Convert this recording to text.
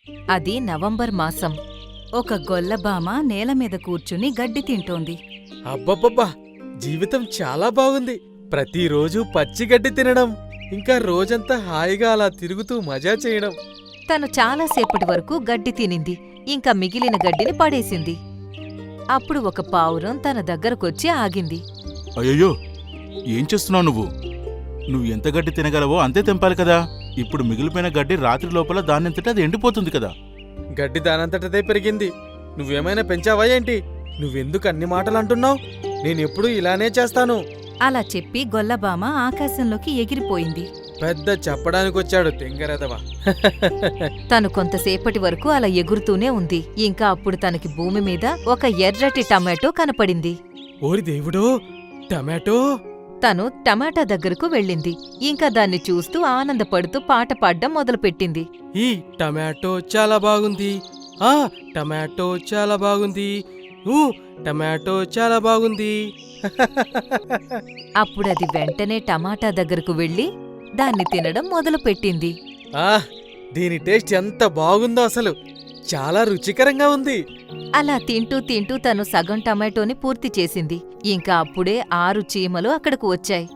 అది నవంబర్ మాసం. ఒక గొల్లబామ నేలమీద కూర్చుని గడ్డి తింటోంది. అబ్బబ్బబ్బా, జీవితం చాలా బాగుంది. ప్రతిరోజు పచ్చిగడ్డి తినడం, ఇంకా రోజంతా హాయిగా అలా తిరుగుతూ మజా చేయడం. తను చాలాసేపటి వరకు గడ్డి తినింది. ఇంకా మిగిలిన గడ్డిని పడేసింది. అప్పుడు ఒక పావురం తన దగ్గరకొచ్చి ఆగింది. అయ్యయ్యో, ఏం చేస్తున్నావు నువ్వు? నువ్వు ఎంత గడ్డి తినగలవో అంతే తెంపాలి కదా. ఇప్పుడు మిగిలిపోయిన గడ్డి రాత్రి లోపల దానంతటా అది ఎండిపోతుంది కదా. గడ్డి దానంతటదే పెరిగింది. నువ్వేమైనా పెంచావా ఏంటి? నువ్వెందుకు అన్ని మాటలు అంటున్నావు? నేనెప్పుడూ ఇలానే చేస్తాను. అలా చెప్పి గొల్లబామ ఆకాశంలోకి ఎగిరిపోయింది. పెద్ద చెప్పడానికొచ్చాడు తెంగరదవా. తను కొంతసేపటి వరకు అలా ఎగురుతూనే ఉంది. ఇంకా అప్పుడు తనకి భూమి మీద ఒక ఎర్రటి టమాటో కనపడింది. ఓరి దేవుడో, టమాటో! తను టమాటా దగ్గరకు వెళ్ళింది. ఇంకా దాన్ని చూస్తూ ఆనందపడుతూ పాట పాడ్డం మొదలుపెట్టింది. ఈ టమాటో చాలా బాగుంది. టమాటో చాలా బాగుంది. టమాటో చాలా బాగుంది. అప్పుడది వెంటనే టమాటా దగ్గరకు వెళ్ళి దాన్ని తినడం మొదలుపెట్టింది. దీని టేస్ట్ ఎంత బాగుందో అసలు. చాలా రుచికరంగా ఉంది. అలా తింటూ తింటూ తను సగం టమాటోని పూర్తి చేసింది. ఇంకా అప్పుడే 6 చీమలు అక్కడకు వచ్చాయి.